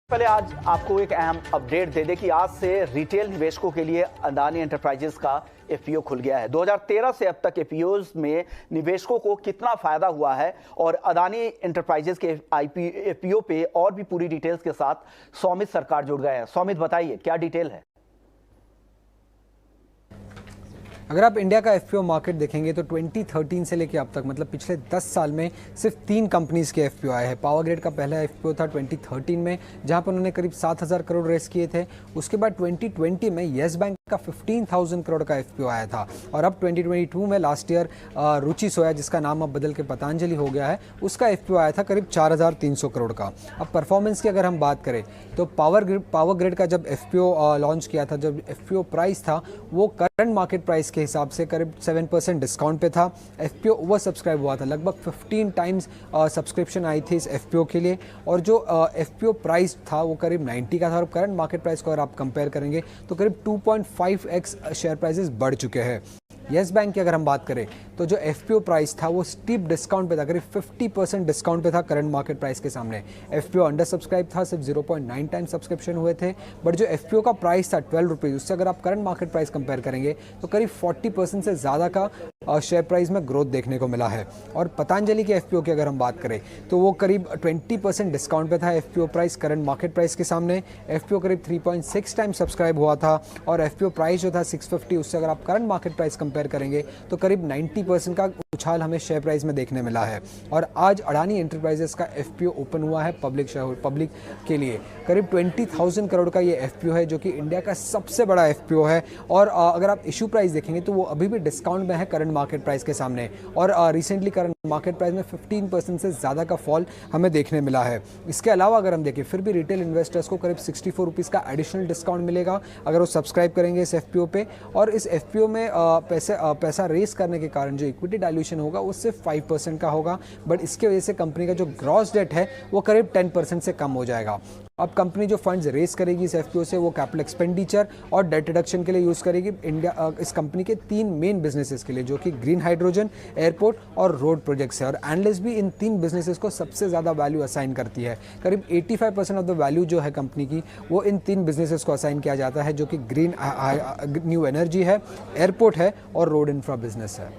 पहले आज आपको एक अहम अपडेट दे दें कि आज से रिटेल निवेशकों के लिए अदानी एंटरप्राइजेस का एफपीओ खुल गया है। 2013 से अब तक एफपीओज में निवेशकों को कितना फायदा हुआ है और अदानी एंटरप्राइजेस के एफपीओ पे और भी पूरी डिटेल्स के साथ सौमित सरकार जुड़ गए हैं। सौमित, बताइए क्या डिटेल है। अगर आप इंडिया का एफपीओ मार्केट देखेंगे तो 2013 से लेकर अब तक मतलब पिछले 10 साल में सिर्फ 3 कंपनीज के एफपीओ आए हैं। पावर ग्रिड का पहला एफपीओ था 2013 में, जहां पर उन्होंने करीब 7,000 करोड़ रेस किए थे। उसके बाद 2020 में येस बैंक का 15,000 करोड़ का एफपीओ आया था और अब 2022 में लास्ट ईयर रुचि सोया, जिसका नाम अब बदल के पतंजलि हो गया है, उसका एफपीओ आया था करीब 4,300 करोड़ का। अब परफॉर्मेंस की अगर हम बात करें तो पावर ग्रिड का जब एफपीओ लॉन्च किया था, जब एफपीओ प्राइस था वो करंट मार्केट प्राइस के हिसाब से करीब 7% डिस्काउंट पे था। एफपीओ ओवर सब्सक्राइब हुआ था, लगभग 15 टाइम्स सब्सक्रिप्शन आई थी इस एफपीओ के लिए और जो एफपीओ प्राइस था वो करीब 90 का था और करंट मार्केट प्राइस को अगर आप कंपेयर करेंगे तो करीब 2.5x शेयर प्राइसेस बढ़ चुके हैं। येस बैंक की अगर हम बात करें तो जो एफपीओ प्राइस था वो स्टीप डिस्काउंट पे था, करीब 50% डिस्काउंट पे था करंट मार्केट प्राइस के सामने। एफपीओ अंडर सब्सक्राइब था, सिर्फ 0.9 टाइम सब्सक्रिप्शन हुए थे, बट जो एफपीओ का प्राइस था 12 रुपीज़, उससे अगर आप करंट मार्केट प्राइस कंपेयर करेंगे तो करीब 40% से ज़्यादा का शेयर प्राइस में ग्रोथ देखने को मिला है। और पतंजलि के एफपीओ की अगर हम बात करें तो वो करीब 20% डिस्काउंट पे था FPO price current market price के सामने। एफपीओ करीब 3.6 टाइम सब्सक्राइब हुआ था और एफपीओ प्राइस जो था 650, उससे अगर आप करंट मार्केट प्राइस कंपेयर करेंगे तो करीब 90% का उछाल हमें शेयर प्राइस में देखने मिला है। और आज अडानी एंटरप्राइजेस का एफपीओ ओपन हुआ है पब्लिक के लिए। करीब 20,000 करोड़ का ये एफपीओ है, जो कि इंडिया का सबसे बड़ा एफपीओ है। और अगर आप इशू प्राइस देखेंगे तो वो अभी भी डिस्काउंट में है करंट मार्केट प्राइस के सामने और रिसेंटली करंट मार्केट प्राइस में 15% से ज़्यादा का फॉल हमें देखने मिला है। इसके अलावा अगर हम देखें फिर भी रिटेल इन्वेस्टर्स को करीब 64 रुपीज़ का एडिशनल डिस्काउंट मिलेगा अगर वो सब्सक्राइब करेंगे इस एफपीओ पे। और इस एफपीओ में पैसा रेस करने के कारण जो इक्विटी डाइल्यूशन होगा वो सिर्फ 5% का होगा, बट इसके वजह से कंपनी का जो ग्रॉस डेट है वो करीब 10% से कम हो जाएगा। अब कंपनी जो फंड्स रेस करेगी इस एफपीओ से वो कैपिटल एक्सपेंडिचर और डेट रिडक्शन के लिए यूज़ करेगी इस कंपनी के 3 मेन बिजनेसेस के लिए, जो कि ग्रीन हाइड्रोजन, एयरपोर्ट और रोड प्रोजेक्ट्स है। और एनालिस्ट भी इन 3 बिजनेसेस को सबसे ज़्यादा वैल्यू असाइन करती है। करीब 85% ऑफ द वैल्यू जो है कंपनी की वो इन 3 बिजनेसेस को असाइन किया जाता है, जो कि ग्रीन न्यू एनर्जी है, एयरपोर्ट है और रोड इंफ्रा बिजनेस है।